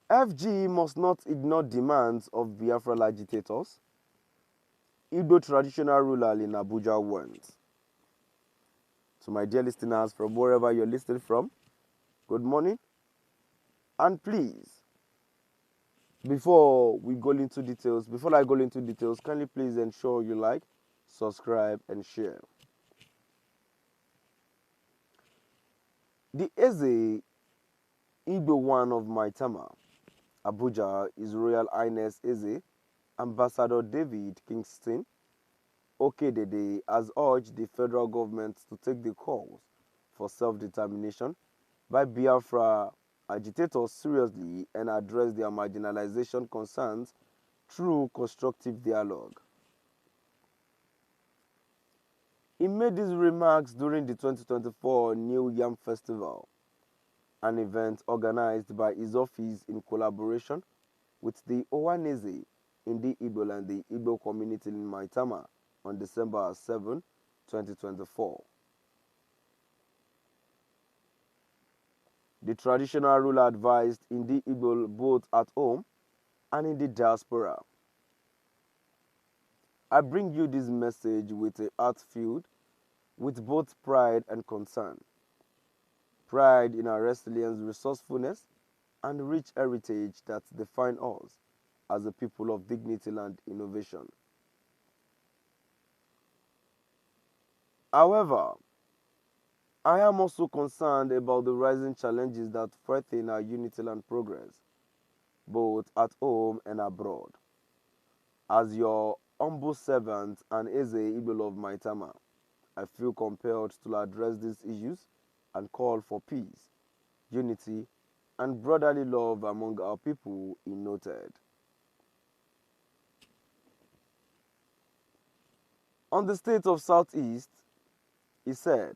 FG must not ignore demands of Biafra agitators. Igbo traditional ruler in Abuja warns. To my dear listeners from wherever you're listening from, good morning. And please, before I go into details, kindly please ensure you like, subscribe, and share. The Eze Igbo one of Maitama, Abuja, His Royal Highness Eze, Ambassador David Kingston Okedede has urged the federal government to take the calls for self-determination by Biafra agitators seriously and address their marginalization concerns through constructive dialogue. He made these remarks during the 2024 New Yam Festival, an event organized by his office in collaboration with the Ohaneze in the Igbo and the Igbo community in Maitama on December 7, 2024. The traditional ruler advised in the Igbo both at home and in the diaspora. I bring you this message with a heart filled with both pride and concern. Pride in our resilience, resourcefulness, and rich heritage that define us as a people of dignity and innovation. However, I am also concerned about the rising challenges that threaten our unity and progress, both at home and abroad. As your humble servant and Eze Igbo of Maitama, I feel compelled to address these issues and call for peace, unity, and brotherly love among our people he noted. On the state of Southeast, he said,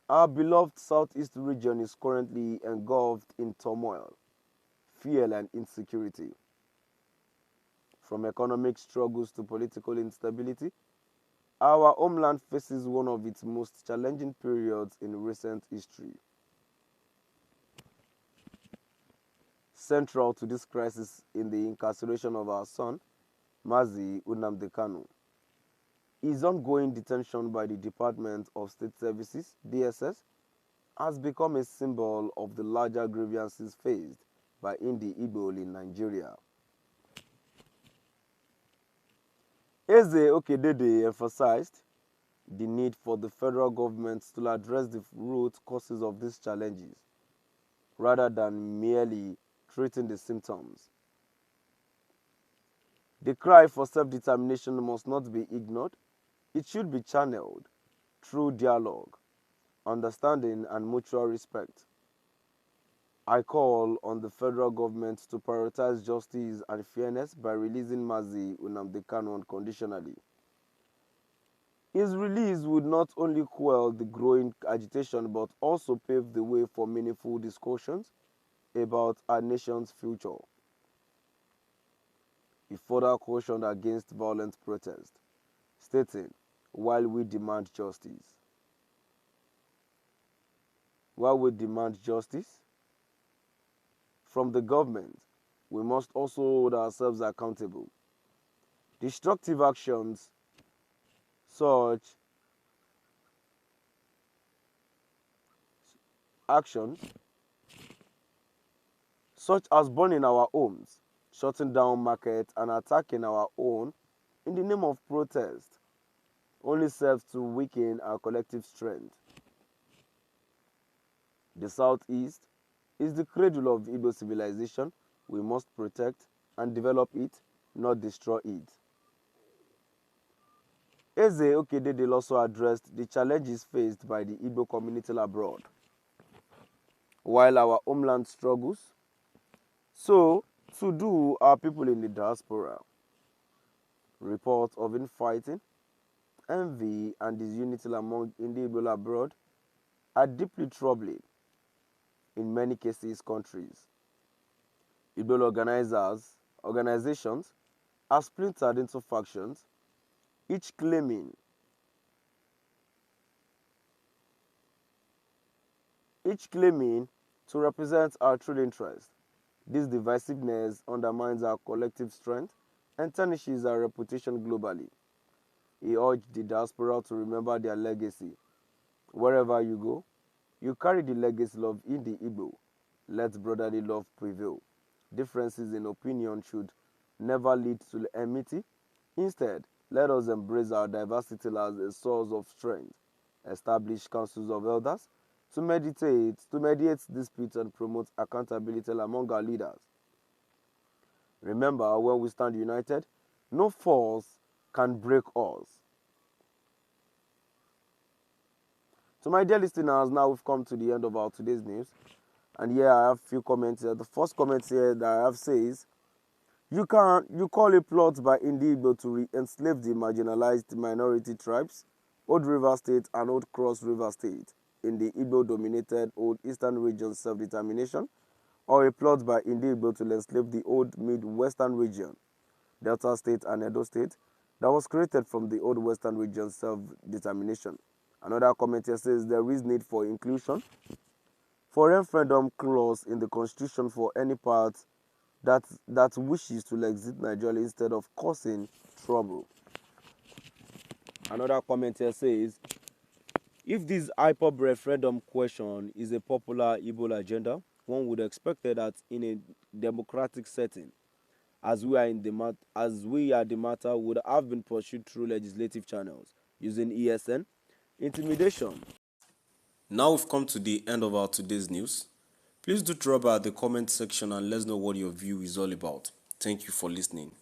our beloved Southeast region is currently engulfed in turmoil, fear, and insecurity. From economic struggles to political instability, our homeland faces one of its most challenging periods in recent history. Central to this crisis in the incarceration of our son, Mazi Nnamdi Kanu, his ongoing detention by the Department of State Services, DSS, has become a symbol of the larger grievances faced by Indi Igbo in Nigeria. Eze Okedede emphasized the need for the federal government to address the root causes of these challenges, rather than merely treating the symptoms. The cry for self-determination must not be ignored. It should be channeled through dialogue, understanding, and mutual respect. I call on the federal government to prioritize justice and fairness by releasing Mazi Nnamdi Kanu unconditionally. His release would not only quell the growing agitation but also pave the way for meaningful discussions about our nation's future. He further cautioned against violent protest, stating, while we demand justice, from the government, we must also hold ourselves accountable. Destructive actions such as burning our homes, shutting down markets, and attacking our own in the name of protest only serves to weaken our collective strength. The Southeast is the cradle of Igbo civilization. We must protect and develop it, not destroy it. Eze Okedede also addressed the challenges faced by the Igbo community abroad. While our homeland struggles, so too do our people in the diaspora. Reports of infighting, envy, and disunity among Igbo abroad are deeply troubling. In many cases, countries, Igbo organizations are splintered into factions, each claiming to represent our true interests. This divisiveness undermines our collective strength and tarnishes our reputation globally. He urged the diaspora to remember their legacy. Wherever you go, you carry the legacy of in the Igbo. Let brotherly love prevail. Differences in opinion should never lead to enmity. Instead, let us embrace our diversity as a source of strength. Establish councils of elders to mediate disputes and promote accountability among our leaders. Remember, when we stand united, no force can break us. So, my dear listeners, now we've come to the end of our today's news. And here I have a few comments here. The first comment here that I have says, you call a plot by Igbo to re-enslave the marginalized minority tribes, Old River State and Old Cross River State, in the Igbo-dominated Old Eastern Region self-determination, or a plot by Igbo to enslave the Old Mid-Western Region, Delta State and Edo State, that was created from the Old Western Region self-determination. Another comment here says there is need for inclusion for referendum clause in the constitution for any part that wishes to exit Nigeria instead of causing trouble. Another comment here says, if this IPOB referendum question is a popular Igbo agenda, one would expect that in a democratic setting, as we are the matter would have been pursued through legislative channels using ESN, intimidation. Now we've come to the end of our today's news. Please do drop by the comment section and let us know what your view is all about. Thank you for listening.